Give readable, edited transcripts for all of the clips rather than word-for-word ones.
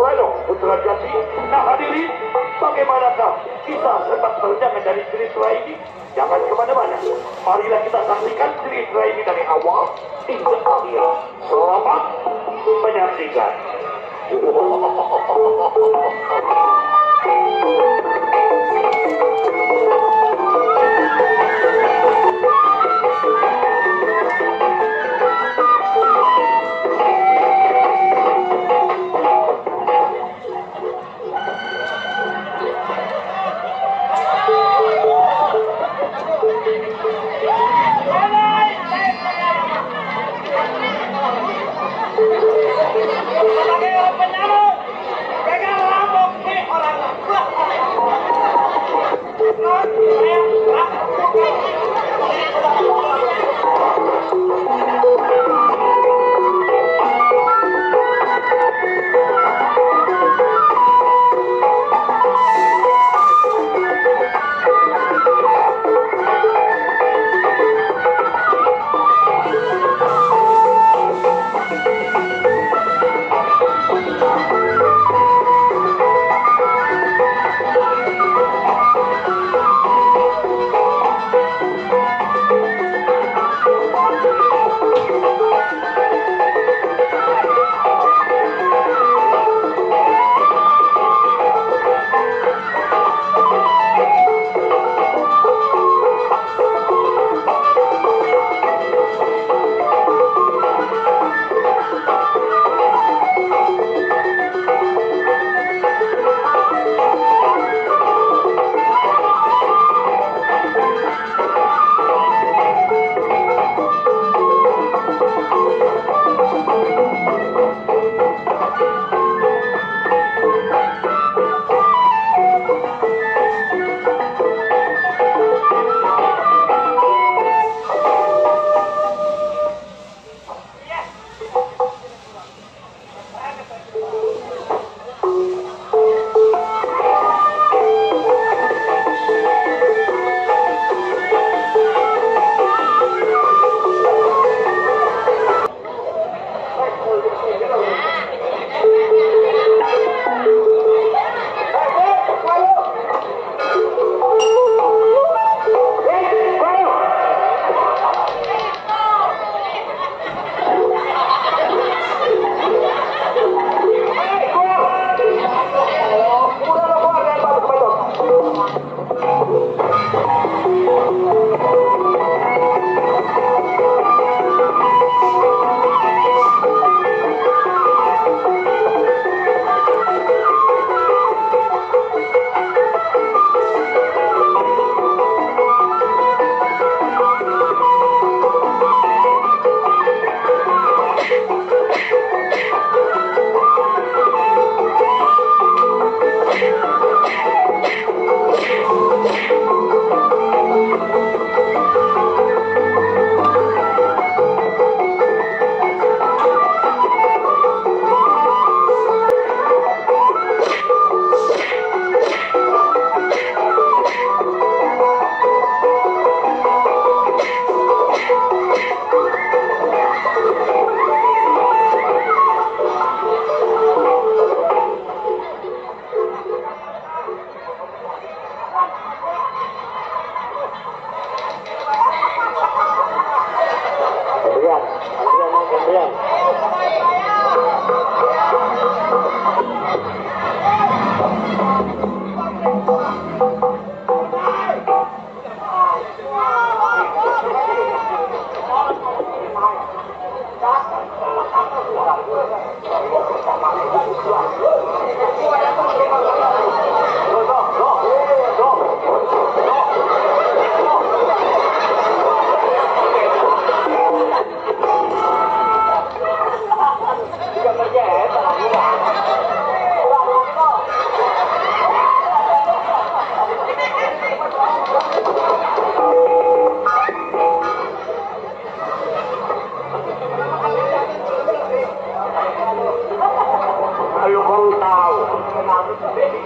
Wano Putra Jati. Nah hadirin, bagaimanakah kisah sepak terjangan dari cerita ini? Jangan kemana-mana. Marilah kita saksikan cerita ini dari awal hingga akhir. Selamat menyaksikan.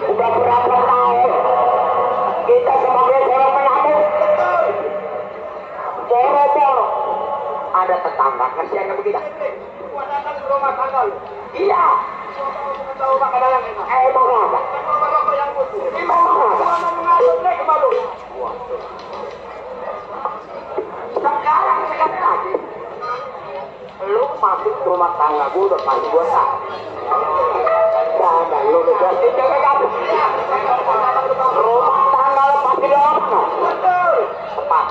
Udah berapa tahun kita sebagai seorang penabung boro-boro ada tetangga kasihan ke kita. Iya tahu makanan rumah tangga gue udah paling gue tak. Dan lu udah ganti jaga kamu. Rumah tangga lo pasti doang. Tepat.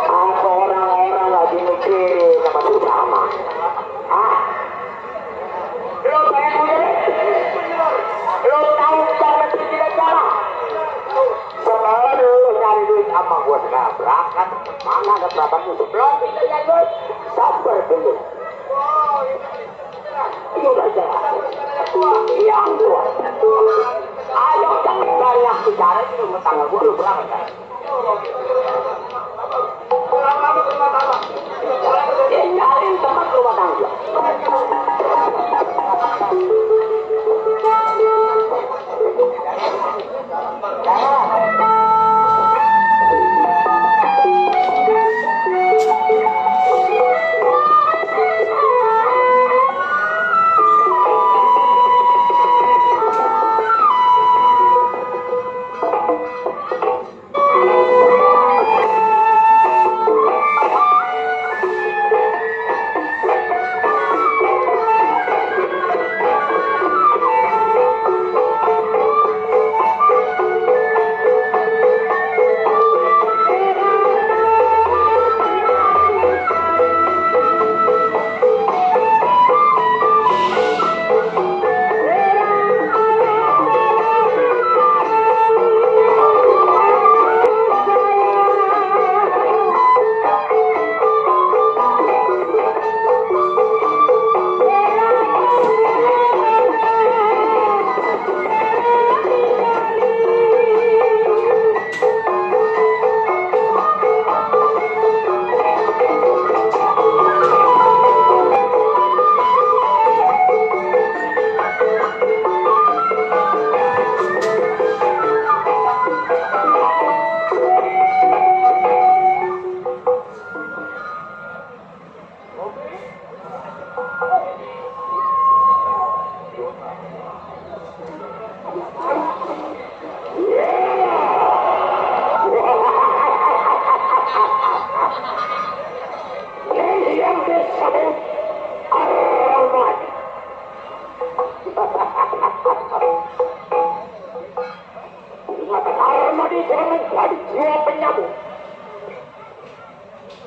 Apa orang-orang lagi mikirin sama si Rama? Ah, lo pengen punya? Lo tahu cara tidak cara? Sekarang lu nyari duit sama gue segala berangkat. Mana ada berapa musuh? Belum bisa nyari duit. Sabar dulu. Itu udah jalan. Yang tua. Ayo jangan banyak bicara itu rumah tangga gue lu berangkat. Tinggalin tempat rumah tangga.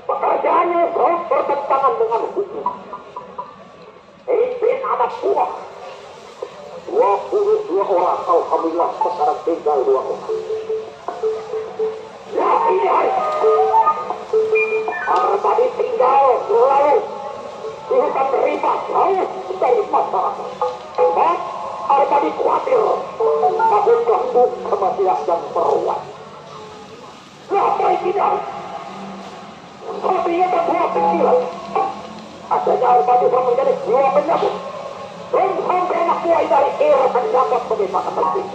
Pekerjaannya bertentangan dengan hukum. Pimpin anak buah 22 orang, alhamdulillah sekarang tinggal 2 orang. Ya ini Armadi tinggal lalu di hutan rimba jauh dari masyarakat. Sebab Armadi khawatir takut ganggu kematian dan peruan. Kenapa tidak? Tapi yang kedua pikiran adanya Armadi yang menjadi jiwa penyambut. Dan sampai anak buah dari era mendapat bagaimana penting.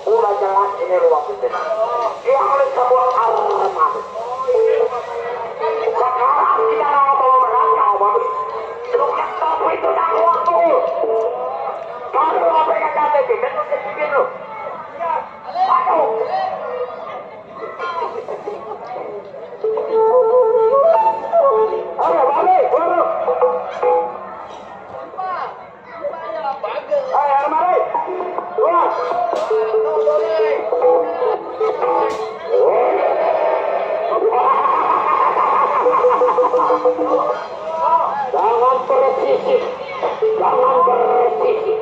Udah jelas ini ruang pimpinan. Yang oleh sebuah armada. Sekarang kita mau berangkat, Bang. Lukas tahu itu dah waktu. Kalau mau pegang KTP, betul kesini lu. Aduh. Ayo balik, baru. Ayo Armada. Luas. Jangan bersisik, jangan bersisik.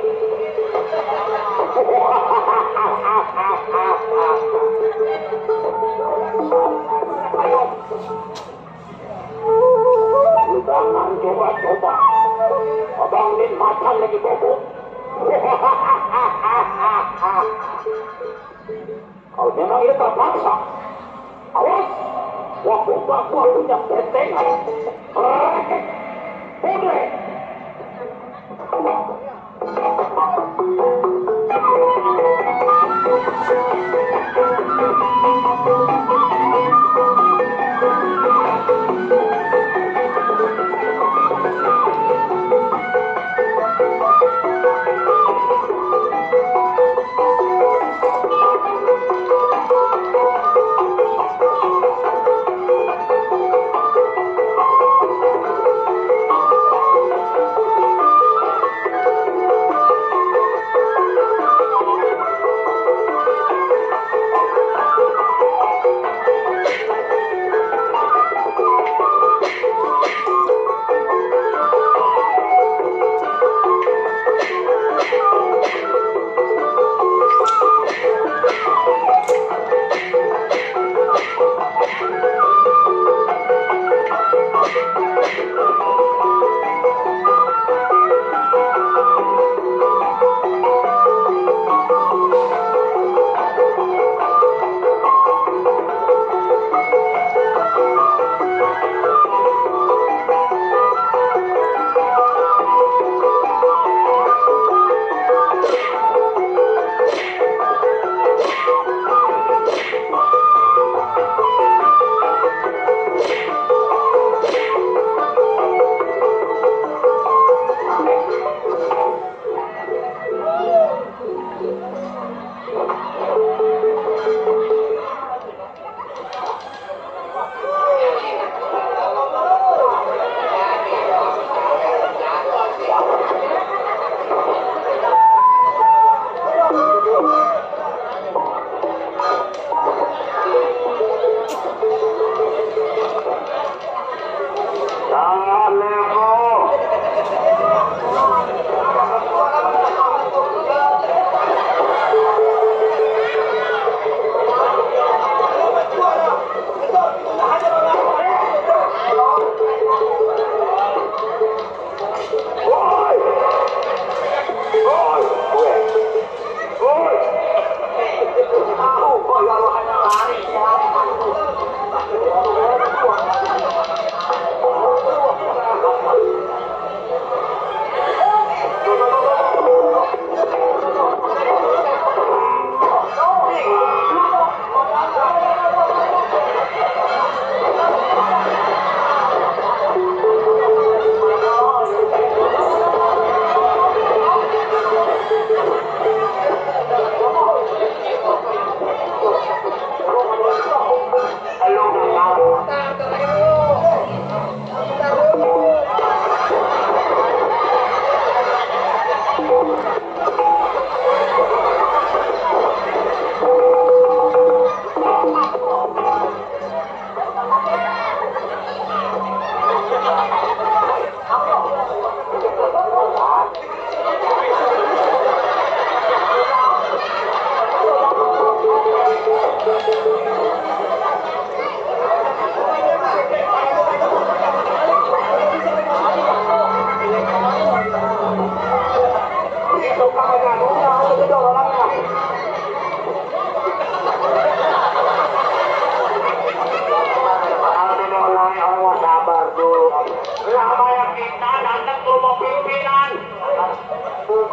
Jangan coba-coba. Abang Din macan lagi bobok. Kalau memang itu terpaksa, awas. Waktu bapak punya bentengan. Rekek. Pudre.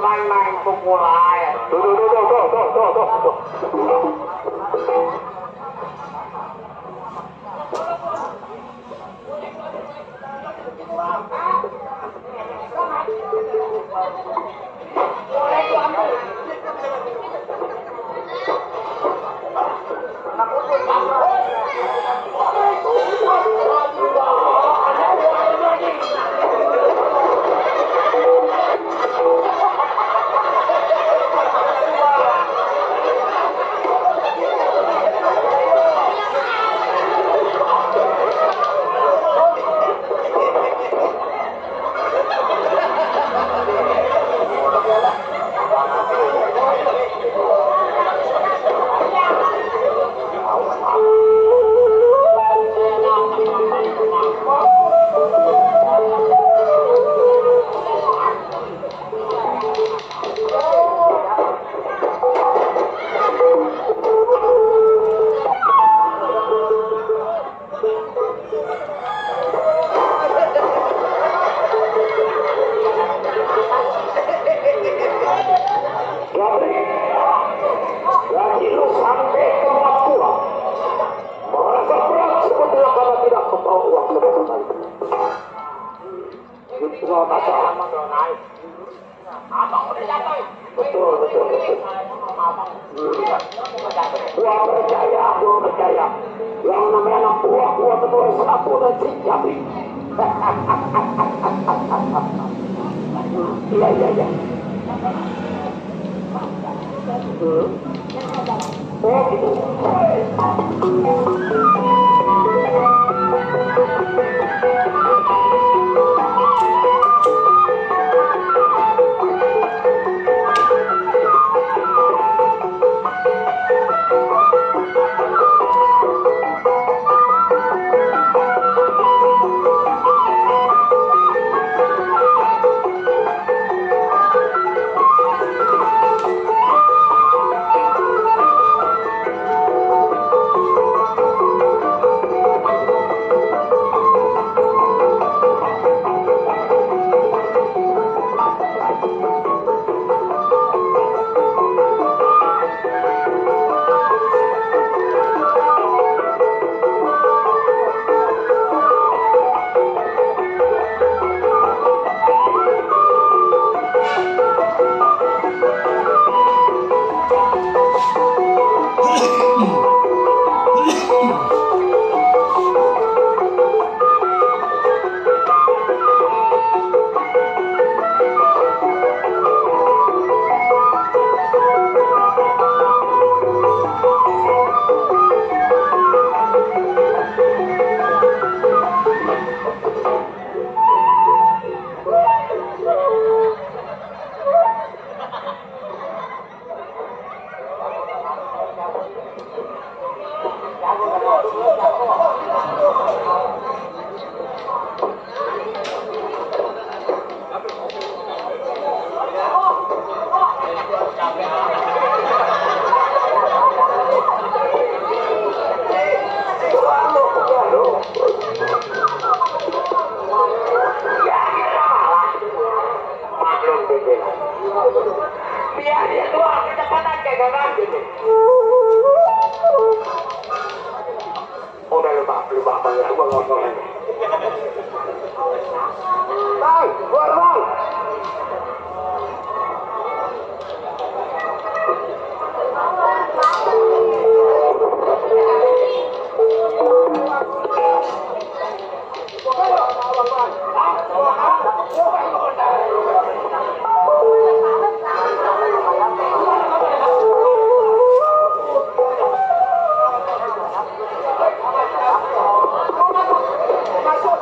main pukul aja. Tuh. Lagi lu sampai ke Papua merasa berat sebetulnya karena tidak membawa uang lebaran. Itu kata abang udah jatuh. Betul. Gua percaya. Yang namanya anak buah betul satu dan tiga. Iya. Oh gitu. Biar dia doang, kita pandang kayak gak gitu. Udah lupa ya, gua ngomong aja. Bang, keluar bang. Masuk.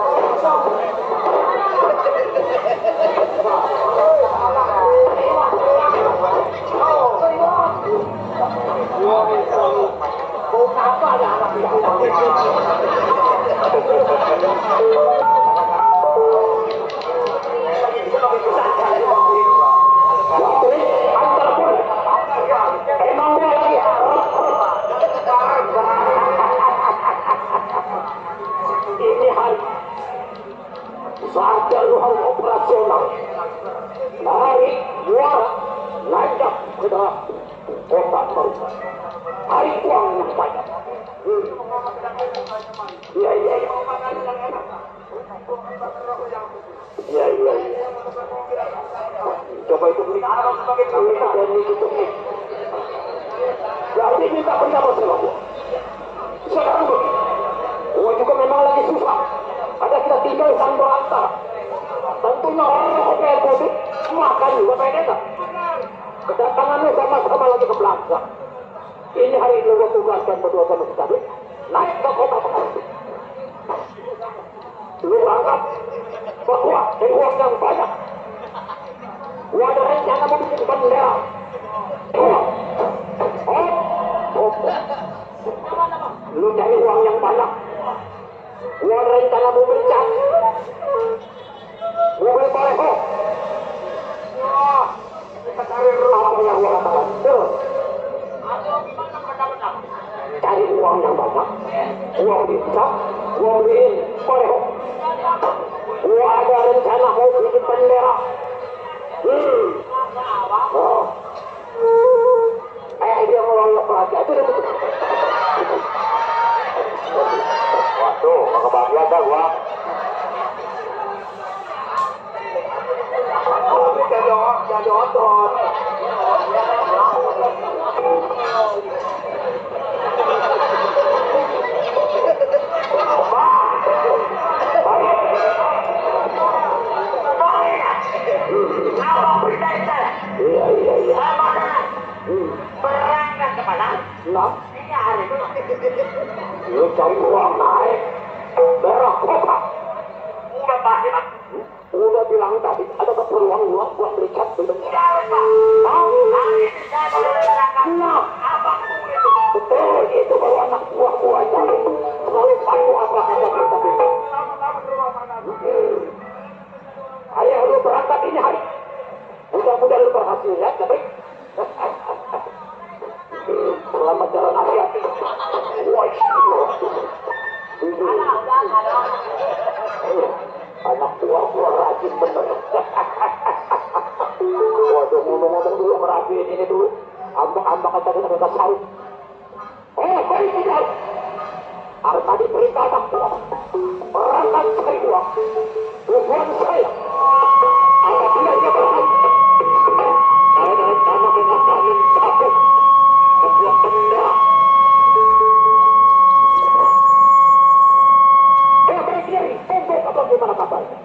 Apa itu beli? Minta dan itu nih. Jadi minta pendapat sama gua. Sekarang begini, gua juga memang lagi susah. Ada kita tinggal di kantor antara. Tentunya orang kayak putih makan juga pengen tak? Kedatangannya sama-sama lagi ke belakang. Ini hari ini gua tugaskan berdua sama si Tadi naik ke kota Pekanbaru. Lu anggap bahwa dari uang yang banyak, gua ada rencana mau bikin bendera. Lu cari uang yang banyak, gua ada rencana mau beli cat, gua beli baleho. Apa yang gua katakan? Cari uang yang banyak, uang bisa, gua beliin baleho. Gua ada rencana mau bikin bendera. Oh. Dia ngelolok lagi. Itu dia betul. Waduh, gak kebahagiaan dah gua. Jadi otot. Iya. Berangkat kemana? Nah, Ini hari itu. lu cari uang naik merah kota. Udah pasti, Pak. Udah bilang tadi ada keperluan uang buat beli cat beli bendera. Iya, Pak. Hari ini saya mau berangkat. Nah, Abangku itu. betul itu baru anak buah gua cari. Selalu patuh apa kata kita beli. Ayo lu berangkat ini hari. Mudah-mudahan lu berhasil ya, tapi selamat jalan hati-hati. Woi, anak buah gua rajin bener. Waduh, ngomong-ngomong dulu merapiin ini dulu. Ambak-ambak kata kita minta sahut. Baik tidak. Harus tadi perintah anak buah. Berangkat cari uang. Tujuan saya. Apabila dia berhasil, saya dari tanah mengatakan takut membuat bendera. Baik Nyai, untuk apa gimana kabarnya?